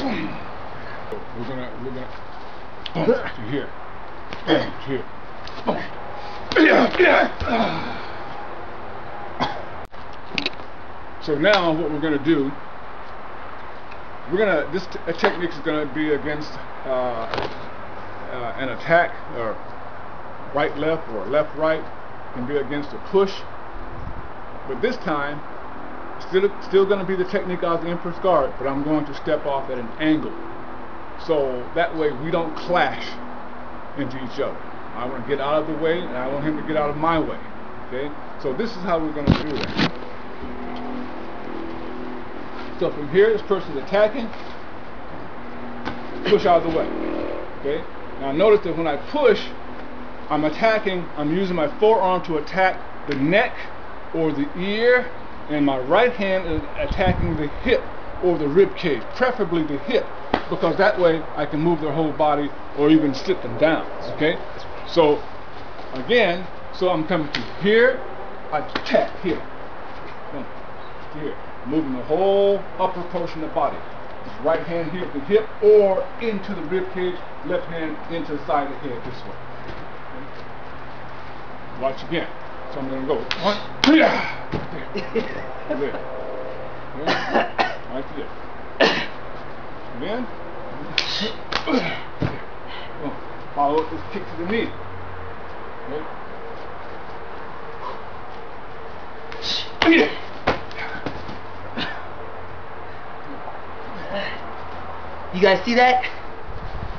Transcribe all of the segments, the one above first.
boom. We're gonna boom to here, boom to here, boom. So now what we're gonna do, this technique is gonna be against an attack, or right left or left right. Can be against a push, but this time still going to be the technique of the Emperor's Guard, but I'm going to step off at an angle, so that way we don't clash into each other. I want to get out of the way, and I want him to get out of my way. Okay, so this is how we're going to do that. So from here, this person's attacking, push out of the way. Okay, now notice that when I push, I'm attacking, I'm using my forearm to attack the neck or the ear, and my right hand is attacking the hip or the rib cage, preferably the hip, because that way I can move their whole body or even sit them down. Okay, so again, so I'm coming to here, I attack here, here, moving the whole upper portion of the body. This right hand here at the hip or into the rib cage, left hand into the side of the head this way. Watch again. So I'm going to go 1, there, there, right there. Again. Follow up this kick to the knee. Okay. You guys see that?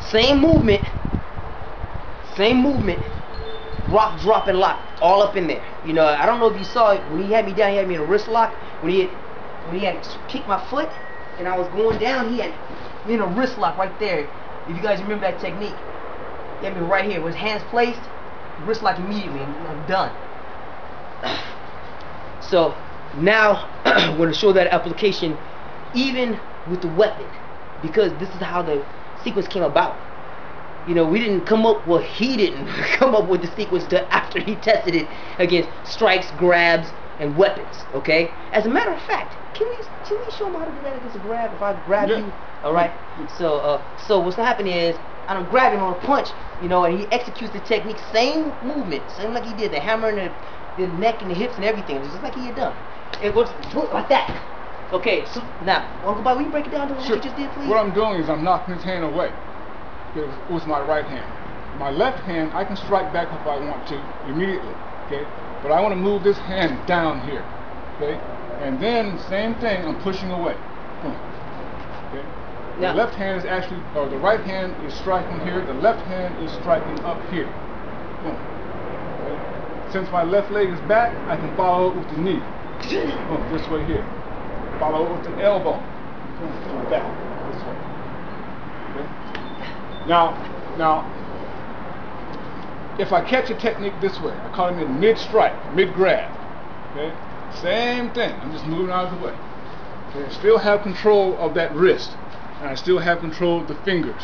Same movement. Rock, drop, and lock, all up in there. You know, I don't know if you saw it when he had me down. He had me in a wrist lock. When he had kicked my foot, and I was going down, he had me in a wrist lock right there. If you guys remember that technique, he had me right here with his hands placed, wrist lock immediately, and I'm done. So now I'm going to show that application even with the weapon, because this is how the sequence came about. You know, we didn't come up, well, he didn't come up with the sequence until after he tested it against strikes, grabs, and weapons, okay? As a matter of fact, can we show him how to do that against a grab? If I grab you, alright? So what's gonna happen is, I'm grabbing on a punch, you know, and he executes the technique, same movement, same like he did, the hammer and the neck and the hips and everything, just like he had done. It was like that. Okay, so now, Uncle Bob, will you break it down to what you just did, please? What I'm doing is I'm knocking his hand away with my right hand. My left hand, I can strike back if I want to immediately, okay? But I want to move this hand down here, okay? And then, same thing, I'm pushing away. Boom. Okay? The left hand is actually, or the right hand is striking here, the left hand is striking up here. Boom. Okay? Since my left leg is back, I can follow it with the knee. Boom, this way here. Follow it with the elbow. Boom, back, this way. Okay? Now, if I catch a technique this way, I call him in mid-strike, mid-grab. Okay? Same thing. I'm just moving out of the way. Okay? I still have control of that wrist, and I still have control of the fingers.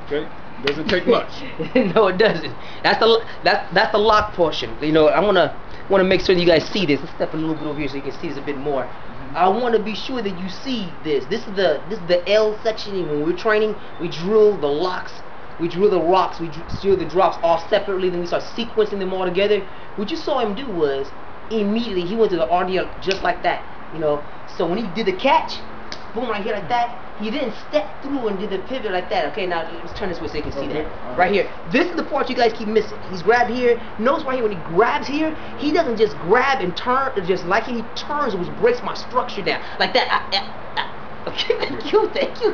Okay? Doesn't take much. No, it doesn't. That's the lock portion. You know, I wanna make sure that you guys see this. Let's step a little bit over here so you can see this a bit more. I want to be sure that you see this. This is the L section. When we're training, we drill the locks, we drill the rocks, we drill the drops all separately. Then we start sequencing them all together. What you saw him do was immediately he went to the R.D.L just like that. You know, so when he did the catch, boom, right here like that. He then stepped through and did the pivot like that. Okay, now let's turn this way so you can see that. Right here. This is the part you guys keep missing. He's grabbed here. Notice right here when he grabs here, he doesn't just grab and turn, just like he turns, which breaks my structure down. Like that. Okay, thank you.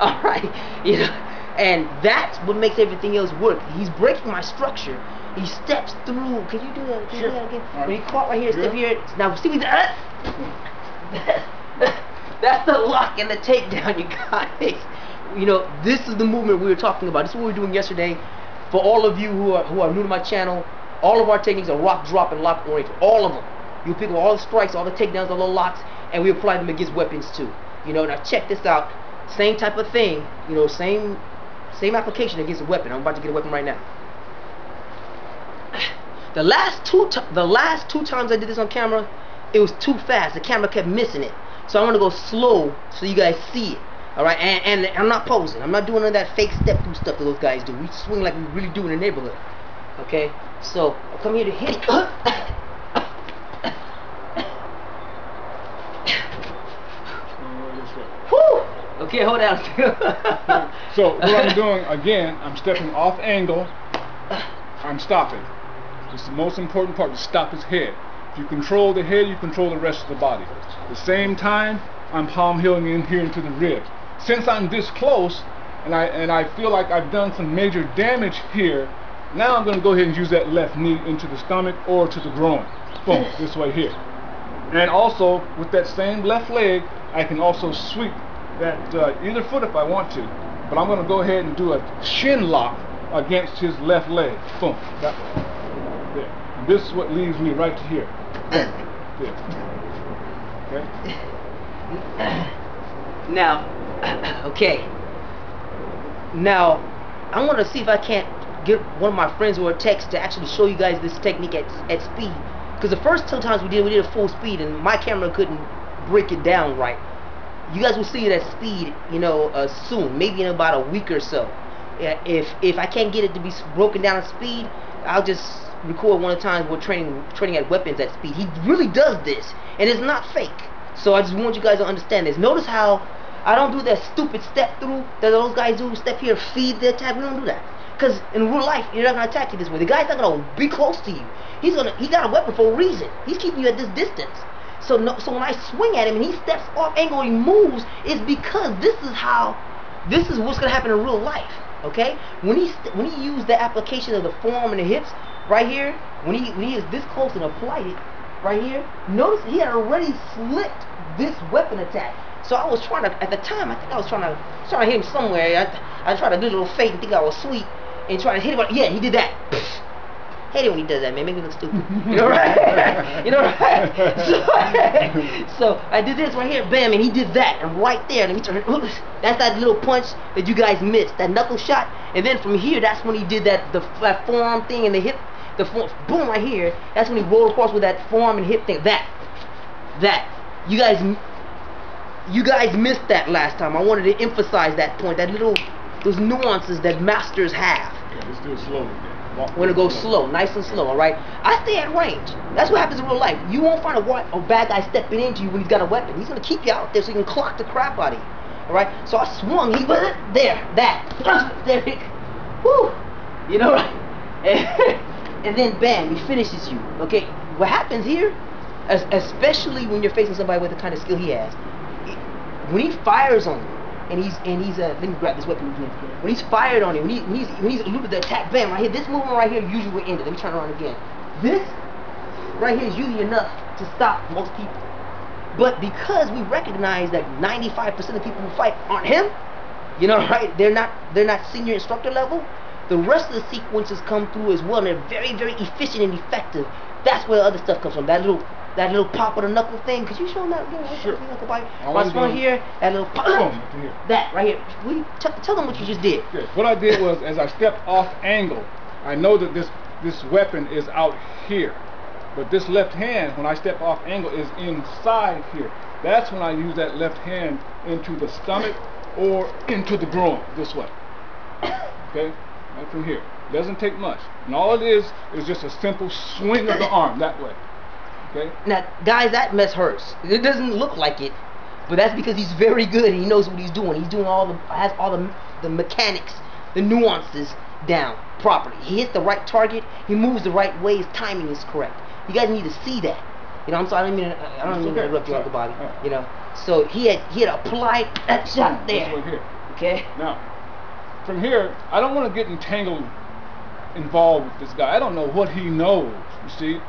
Alright. You know, and that's what makes everything else work. He's breaking my structure. He steps through. Can you do that? Can you do that again? When he caught right here, step here. Now see what that's the lock and the takedown, you guys. You know, this is the movement we were talking about. This is what we were doing yesterday. For all of you who are new to my channel, all of our techniques are rock, drop, and lock oriented. All of them. You pick up all the strikes, all the takedowns, all the locks, and we apply them against weapons too. You know, now check this out. Same type of thing. You know, same application against a weapon. I'm about to get a weapon right now. The last two times I did this on camera, it was too fast. The camera kept missing it. So I want to go slow so you guys see it. All right, and I'm not posing. I'm not doing none of that fake step through stuff that those guys do. We swing like we really do in the neighborhood. Okay, so I come here to hit it. Woo! Okay, hold on. So what I'm doing again, I'm stepping off angle. I'm stopping. It's the most important part, to stop his head. If you control the head, you control the rest of the body. At the same time, I'm palm heeling in here into the ribs. Since I'm this close, and I feel like I've done some major damage here, now I'm going to go ahead and use that left knee into the stomach or to the groin. Boom, this way here. And also, with that same left leg, I can also sweep that either foot if I want to. But I'm going to go ahead and do a shin lock against his left leg. Boom, that way. There. And this is what leaves me right to here. There. Okay? Now, okay. Now, I want to see if I can't get one of my friends or a text to actually show you guys this technique at speed. Because the first 2 times we did it full speed, and my camera couldn't break it down right. You guys will see it at speed, you know, soon, maybe in about a week or so. If I can't get it to be broken down at speed, I'll just record one of the times we're training at weapons at speed. He really does this, and it's not fake. So I just want you guys to understand this. Notice how I don't do that stupid step through that those guys do. Step here, feed the attack. We don't do that. Because in real life, you're not gonna attack you this way. The guy's not gonna be close to you. He got a weapon for a reason. He's keeping you at this distance. So when I swing at him and he steps off angle and he moves, it's because this is what's gonna happen in real life. Okay? When he used the application of the forearm and the hips right here, when he is this close and applied it right here, notice he had already slipped this weapon attack. So I was trying to, at the time, I think I was trying to hit him somewhere. I tried to do a little fake and think I was sweet and try to hit him. Yeah, he did that. Hate it when he does that, man. Make me look stupid. You know, right? You know, right? So I did this right here, bam, and he did that, and right there, and he turned. That's that little punch that you guys missed, that knuckle shot. And then from here, that's when he did that that forearm thing and the hip, boom right here. That's when he rolled across with that forearm and hip thing. That. You guys missed that last time. I wanted to emphasize that point, those nuances that masters have. Yeah, let's do it slowly again. We're gonna go slow, nice and slow, alright? I stay at range. That's what happens in real life. You won't find a bad guy stepping into you when he's got a weapon. He's gonna keep you out there so he can clock the crap out of you. Alright? So I swung, he was there, there, whoo! You know, right? And then bam, he finishes you. Okay? What happens here, especially when you're facing somebody with the kind of skill he has, when he fires on you, and he's let me grab this weapon again. When he's fired on you, when he's eluded the attack, bam, right here, this movement right here usually will end it. Let me turn around again. This right here is usually enough to stop most people. But because we recognize that 95% of people who fight aren't him, you know, right? They're not senior instructor level. The rest of the sequences come through as well, and they're very, very efficient and effective. That's where the other stuff comes from. That little pop of the knuckle thing. Could you show them that again? Sure. Right from here, that little pop. Here. That right here. Tell them what you just did. Yes. What I did was, as I stepped off angle, I know that this weapon is out here, but this left hand, when I step off angle, is inside here. That's when I use that left hand into the stomach or into the groin, this way. Okay, right from here. Doesn't take much, and all it is just a simple swing of the arm that way. Okay. Now, guys, that mess hurts. It doesn't look like it, but that's because he's very good and he knows what he's doing. He's doing has all the mechanics, the nuances down properly. He hits the right target. He moves the right way. His timing is correct. You guys need to see that. You know, I'm sorry. I don't mean to interrupt you, Uncle Bobby. You know, so he had applied that shot there. This way here. Okay. Now, from here, I don't want to get involved with this guy. I don't know what he knows. You see.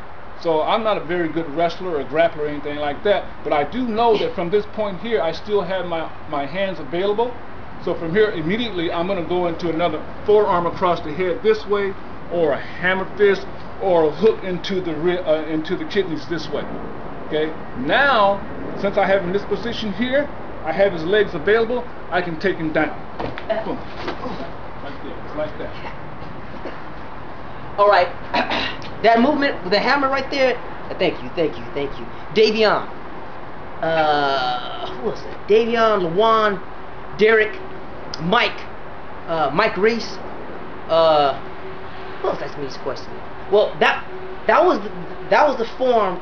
So I'm not a very good wrestler or grappler or anything like that, but I do know that from this point here, I still have my hands available. So from here, immediately, I'm going to go into another forearm across the head this way, or a hammer fist, or a hook into the kidneys this way. Okay. Now, since I have him in this position here, I have his legs available. I can take him down. Boom. Like this, like that. All right. That movement with the hammer right there. Thank you. Davion. Who was it? Davion, Lawan. Derek, Mike, Mike Reese. Who else asked me this question? Well, that was the form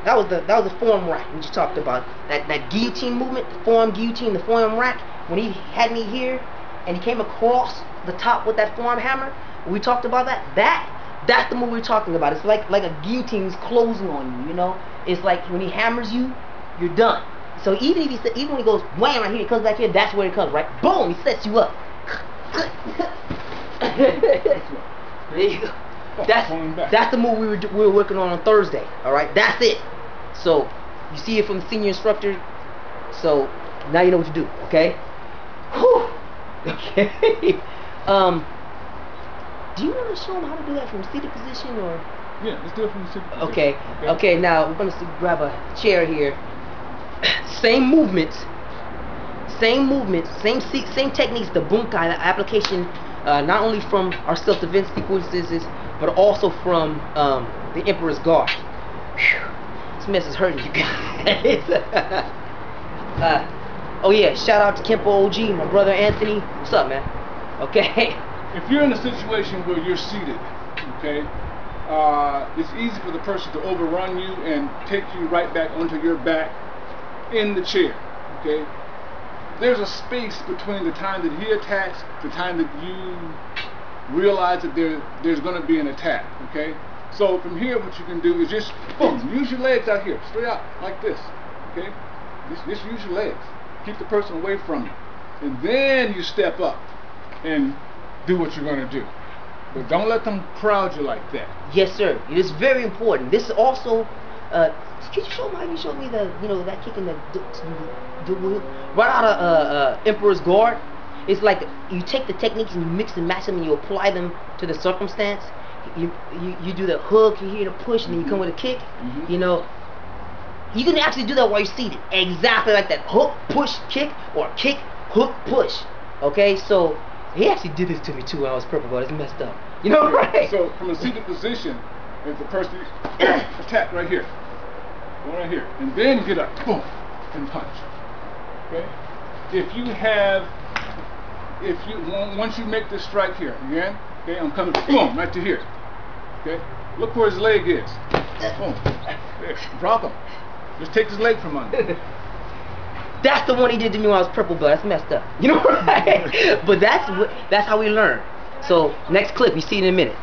rack we just talked about. That guillotine movement, the forearm guillotine, the forearm rack. When he had me here and he came across the top with that forearm hammer, we talked about that. That's the move we're talking about. It's like a guillotine's closing on you. You know, it's like when he hammers you, you're done. So even when he goes wham right here, he comes back here. That's where it comes, right? Boom! He sets you up. There you go. That's the move we were working on Thursday. All right, that's it. So you see it from the senior instructor. So now you know what to do. Okay. Whew. Okay. Do you want to show them how to do that from seated position or? Yeah, let's do it from the seated position. Okay. Okay. Now we're gonna grab a chair here. Same movements, same techniques. The bunkai, the application, not only from our self-defense sequences, but also from the Emperor's Guard. Whew. This mess is hurting you guys. Oh yeah, shout out to KENPO OG, my brother Anthony. What's up, man? Okay. If you're in a situation where you're seated, okay, it's easy for the person to overrun you and take you right back onto your back in the chair, okay? There's a space between the time that he attacks, the time that you realize that there's going to be an attack, okay? So from here, what you can do is just, boom, use your legs out here, straight out, like this, okay? Just use your legs. Keep the person away from you. And then you step up and do what you're going to do. But don't let them crowd you like that. Yes, sir. It is very important. This is also, could you show me how you showed me the, that kick in the right out of Emperor's Guard? It's like you take the techniques and you mix and match them and you apply them to the circumstance. You do the hook, you hear the push, and then you come with a kick. You know, you can actually do that while you're seated. Exactly like that. Hook, push, kick, or kick, hook, push. Okay, so he actually did this to me too when I was purple, but it's messed up. You know, right? So from a seated position, if the person attack right here, go right here, and then get up, boom, and punch. Okay. Once you make this strike here, again, okay, I'm coming, boom, right to here. Okay. Look where his leg is. Boom. There. Drop him. Just take his leg from under. That's the one he did to me when I was purple belt. That's messed up. You know, right? But that's how we learn. So next clip, you see it in a minute.